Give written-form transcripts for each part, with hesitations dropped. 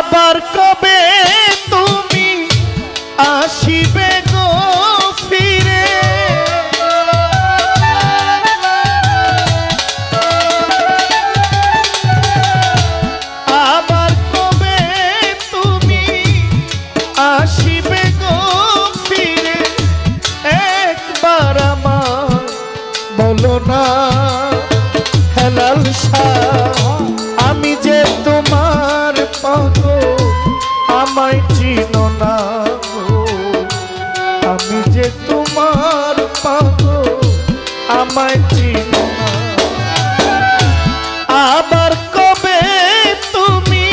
আবার কবে তুমি আসিবে গো ফিরে, আবার কবে তুমি আসিবে গো ফিরে, একবার আমার বলো না হেলাল শাহ, আমি যে তোমার পাগল আমায় চিনো না গো, আমি যে তোমার পাগল আমায় চিনো না। আবার কবে তুমি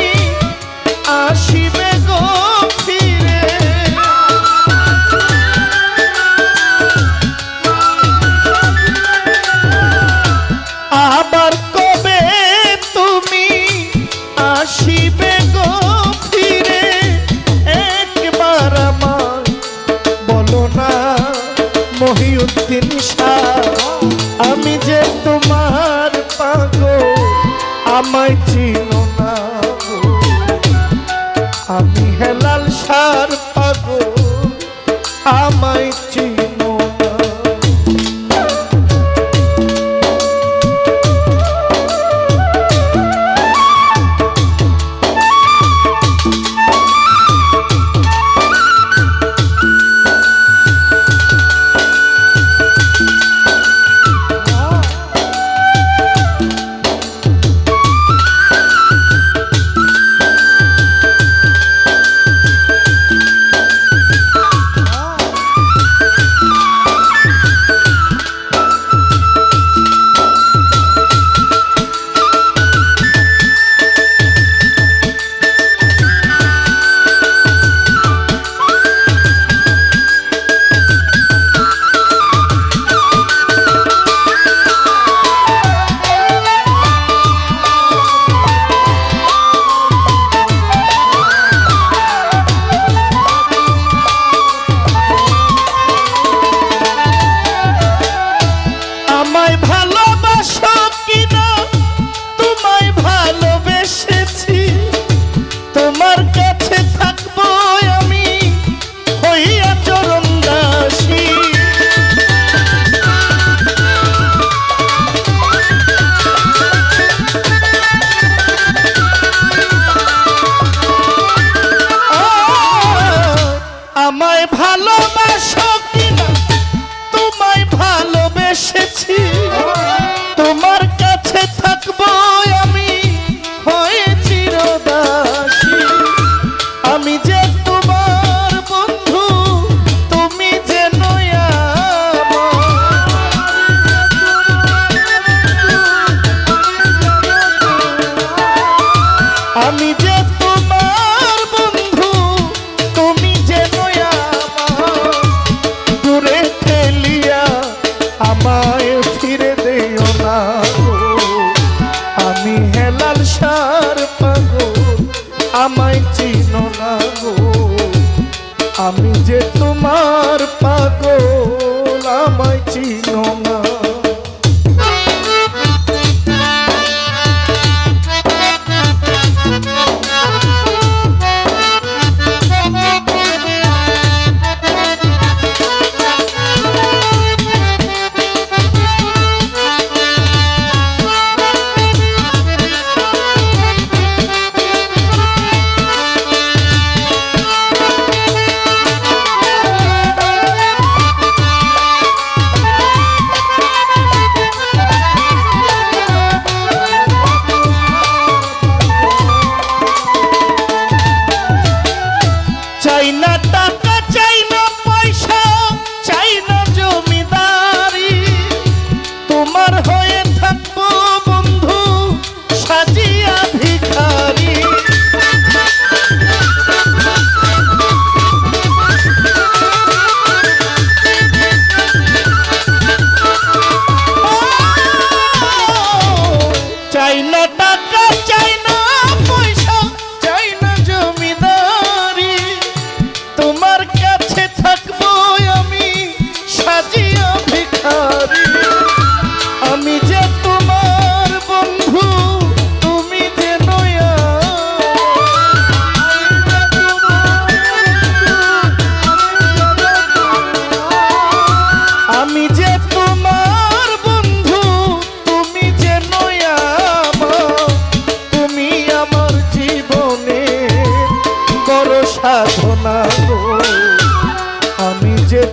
আসিবে গো ফিরে, আবার কবে তুমি আসিবে গো ফিরে, একবার আমার বলো না মহিউদ্দিন শাহ, আমি যে তোমার পাগল আমায় চিনো না গো, আমি হেলাল শাহর পাগল আমায় চিনো না।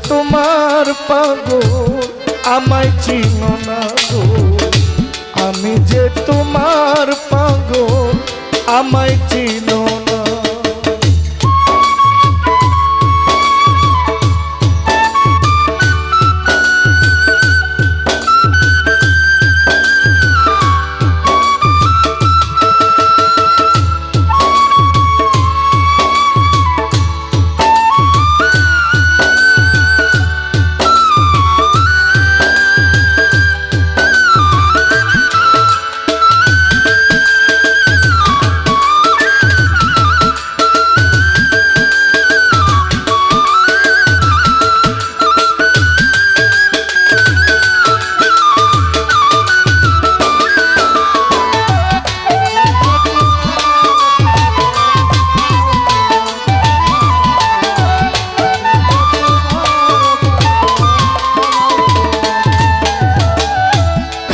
তোমার পাগল আমায় চিনো না গো, আমি যে তোমার পাগল আমায় চিনো না।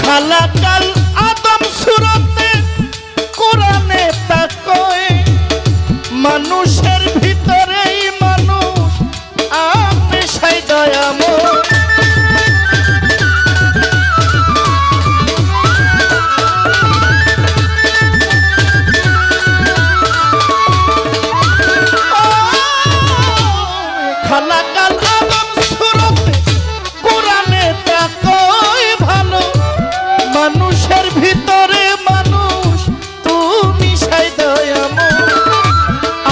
খালাকাল আদম সুরতে কোরআনে তাকয়, মানুষের ভিতরেই মানুষ আপনি সাই দয়াময়। খালাকাল আদম সুরতে কোরআনে তাকয়, ভালো মানুষের ভিতরে মানুষ তুমি সাই দয়াময়।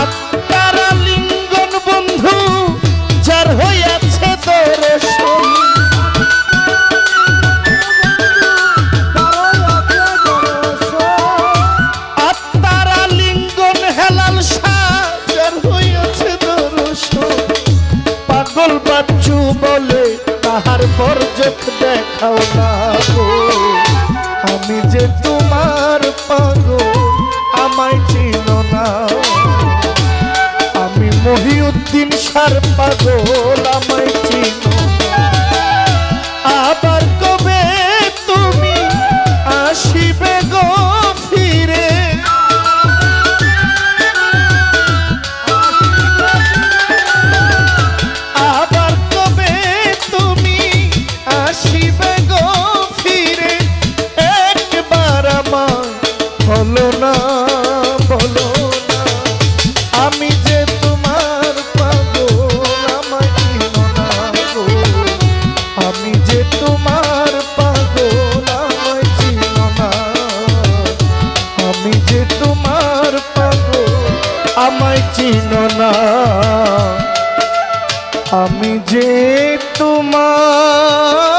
আত্মারা লিঙ্গন বন্ধু যার হইয়াছে দর্শন, আত্মারা লিঙ্গন হেলাল শাহ যার হইয়াছে দর্শন। পাগল বাচ্চু বলে তাহার পর চোখ দেখাও না গো, আমি যে তোমার পাগল আমায় চিনো না। আমি মহিউদ্দিন শাহর পাগল আমায় চিনো না। আবার কবে তুমি আসিবে গো ফিরে, আবার কবে তুমি আসিবে গো ফিরে, একবার আমায় বলো না, বলো না, আমি যে তোমার পাগল আমায় চিনো না গো, আমি যে তোমার পাগল আমায় চিনো না, আমি যে তোমার পাগল আমায় চিনো না, আমি যে তোমার